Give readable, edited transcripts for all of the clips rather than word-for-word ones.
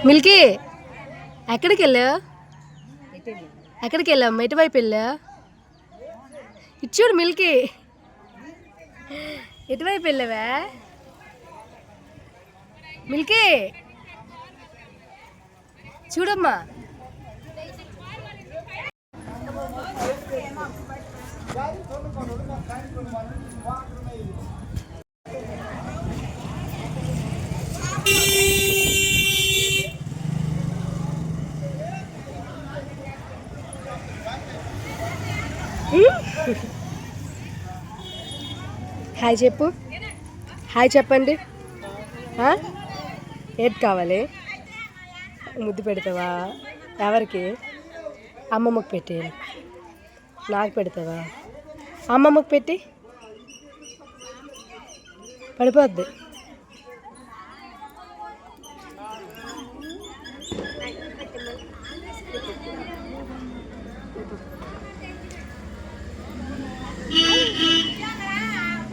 Milky ఎక్కడికి వెళ్ళావు? ఎక్కడికి వెళ్ళావు? ఎటువైపు వెళ్ళావు? ఇచ్చుడు మిల్కీ, ఎటువైపు వెళ్ళావా మిల్కీ? చూడమ్మా. హాయ్ చెప్పు, హాయ్ చెప్పండి. ఏది కావాలి? ముద్దు పెడతావా? ఎవరికి? అమ్మమ్మకి పెట్టి. నాకు పెడతావా? అమ్మమ్మకి పెట్టి పడిపోద్ది.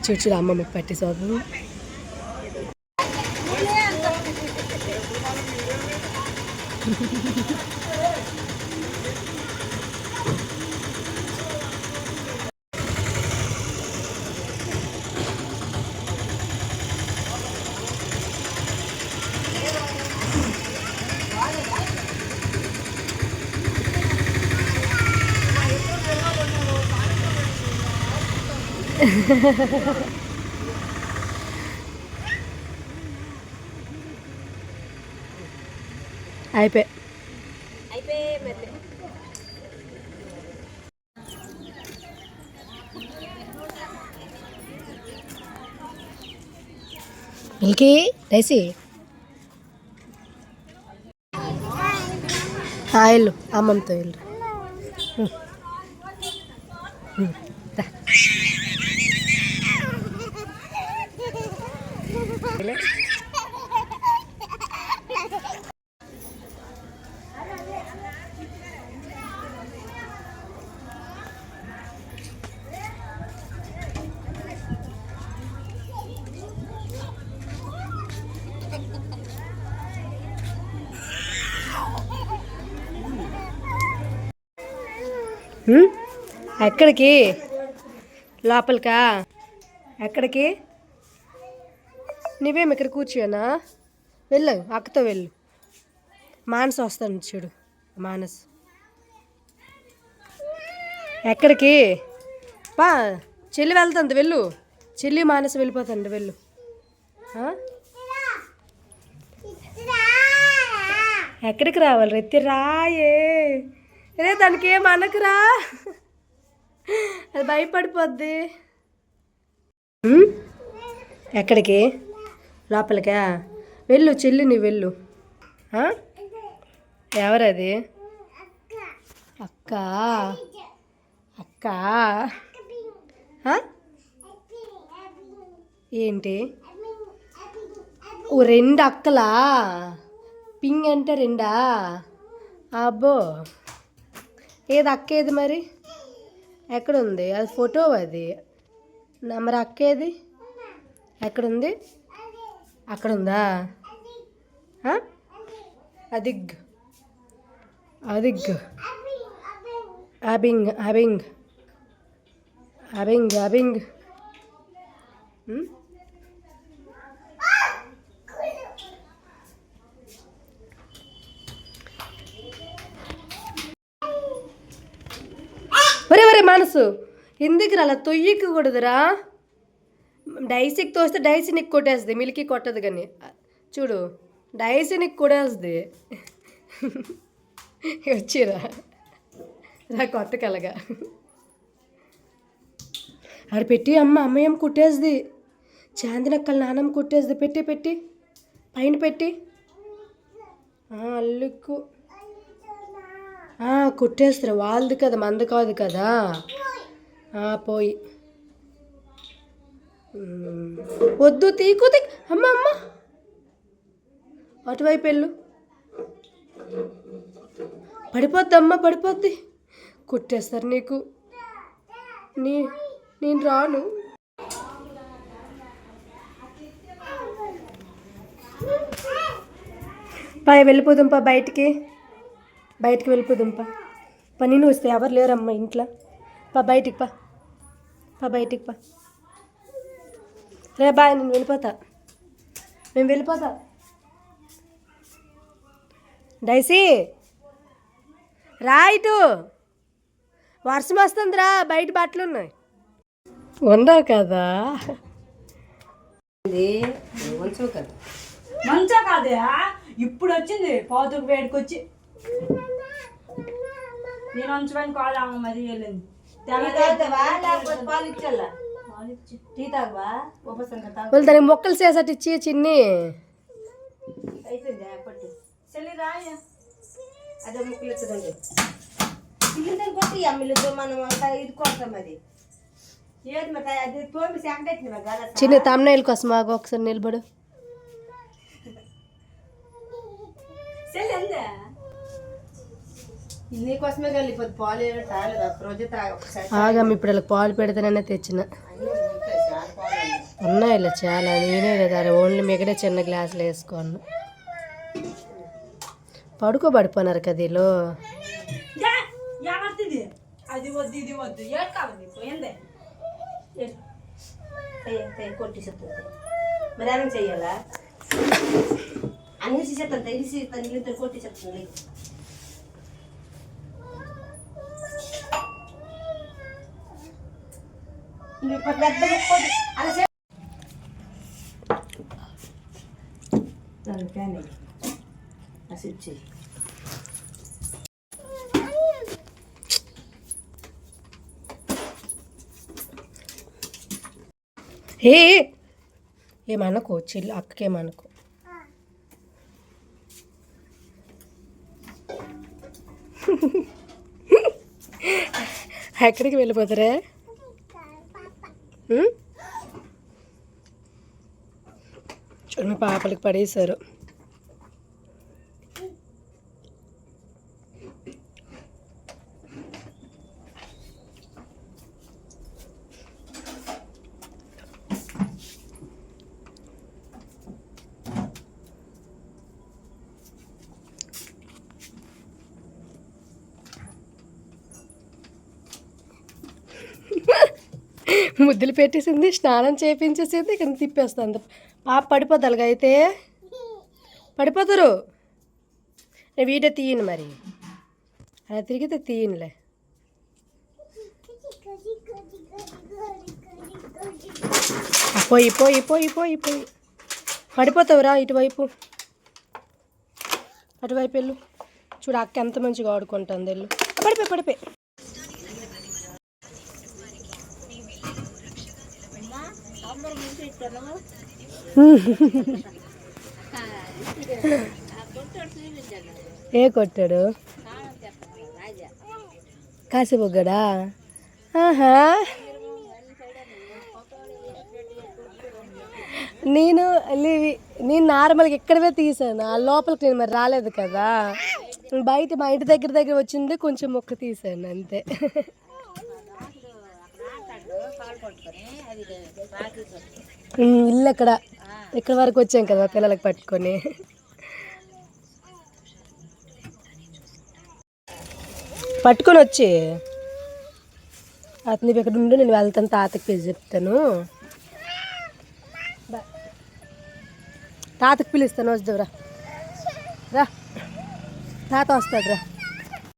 చూడు అమ్మమ్మకి పెట్టి సోపు. అయిపోయి మిల్కీ రైసి వెళ్ళు, అమ్మమ్మతో వెళ్ళు. ఎక్కడికి? లోపలికా? ఎక్కడికి? నువ్వేమి ఇక్కడ కూర్చోనా? వెళ్ళు, అక్కతో వెళ్ళు. మానస్ వస్తాను చూడు. మానస్ ఎక్కడికి? పా, చెల్లి వెళ్తుంది, వెళ్ళు. చెల్లి మానస్ వెళ్ళిపోతుంది, వెళ్ళు. ఎక్కడికి రావాలి? రెత్తి రాయే రే, దానికి ఏం అనకురా, అది భయపడిపోద్ది. ఎక్కడికి? లోపలికా? వెళ్ళు చెల్లి, నీ వెళ్ళు. ఎవరది? అక్క? అక్క ఏంటి? ఓ, రెండు అక్కలా? పింగ్ అంటే రెండా? అబ్బో, ఏది అక్క? ఏది మరి? ఎక్కడుంది అది? ఫోటో అది. మరి అక్క ఏది? ఎక్కడుంది? అక్కడ ఉందా? అదిగ్ అదిగ్ అబింగ్ అబింగ్ అబింగ్ అబింగ్. ఒరే ఒరే మనసు, ఎందుకు అలా తొయ్యకూడదురా? డైసీకి తోస్తే డైసీ నీకు కొట్టేస్తుంది, మిల్కీ కొట్టదు. కానీ చూడు, డైసీ నీకు కొట్టేస్తుంది. వచ్చిరా రా, కొత్త కలగా ఆడ పెట్టి. అమ్మయ్యం కుట్టేస్తుంది. చాందినక్కల నానమ్మ కుట్టేస్తుంది. పెట్టి పెట్టి పైన పెట్టి అల్లుకు కుట్టేస్తారు. వాళ్ళది కదా, మంది కాదు కదా. పోయి వద్దు, తీకు తీ. అమ్మ అమ్మ, అటువైపు వెళ్ళు. పడిపోద్ది అమ్మ, పడిపోద్ది. కుట్టేస్తారు నీకు. నేను రాను. వెళ్ళిపోదాంపా బయటికి వెళ్ళిపోదాంపా. పని నువ్వు వస్తే ఎవరు లేరమ్మా ఇంట్లో. బయటికి బయటికి రే బాయ్, నేను వెళ్ళిపోతా. డైసీ రా ఇటు, వర్షం వస్తుందిరా, బయట బట్టలు ఉన్నాయి. ఉండవు కదా మంచా కాదే, ఇప్పుడు వచ్చింది పావుతుకు వేడికి వచ్చి నేను ఉంచడానికి కాదు మరి వెళ్ళింది. దానికి మొక్కలు చేసట్టు ఇచ్చి చిన్ని అదే ముక్కలు ఇచ్చదండి ఇల్లు కొట్టి అమ్మిలతో మనం ఇది కొడతాం. అది ఏది మరి అది తోమి సెకండ్ కదా చిన్న తమ్ముళ్ళ కోసం మాకు ఒకసారి నిలబడు. నీకోసమే కలిపి పాలు తాగలేదు ఒకరోజు ఆగమ్మ, ఇప్పుడు వాళ్ళకి పాలు పెడితేనే తెచ్చిన. ఉన్నాయిలే చాలా, నేనే కదా ఓన్లీ మిగడే చిన్న గ్లాసులు వేసుకోను. పడుకోబడిపోయినారు కదా వీళ్ళు. అది వద్దు ఇది వద్దు ఏడు కావాలి పోయిందే కొట్టి చెప్తుంది. మరి ఏమేమి చెయ్యాలా అన్ని చెప్తాను తెలిసి నీళ్ళతో కొట్టి చెప్తుంది. ఏమనుకో చెల్లి, అక్కకేమనుకో. ఎక్కడికి వెళ్ళిపోతారే? చూడండి పాపలకి పడేశారు. ముద్దులు పెట్టేసింది, స్నానం చేయించేసింది, ఇక్కడ తిప్పేస్తుంది. పాప పడిపోద్ది. అలాగ అయితే పడిపోతారు. నేను వీడియో తీయను, మరి అలా తిరిగితే తీయనులే. పోయి పోయి పోయి పోయి పోయి పడిపోతావురా. ఇటువైపు అటువైపు వెళ్ళు. చూడు అక్క ఎంత మంచిగా ఆడుకుంటుంది. వెళ్ళు. పడిపోయి ఏ కొట్టాడు? కాసిబొగ్గడా? ఆహా, నేను నార్మల్గా ఇక్కడవే తీసాను. ఆ లోపలికి నేను మరి రాలేదు కదా, బయట మా ఇంటి దగ్గర వచ్చింది, కొంచెం మొక్క తీసాను అంతే. ఇల్లు ఇక్కడ వరకు వచ్చాం కదా పిల్లలకి పట్టుకొని. వచ్చి అతను ఇక్కడ ఉండి నేను వెళ్తాను, తాతకి పిలిచి చెప్తాను. తాతకి పిలుస్తాను, వద్దురా రా, తాత వస్తాడు రా.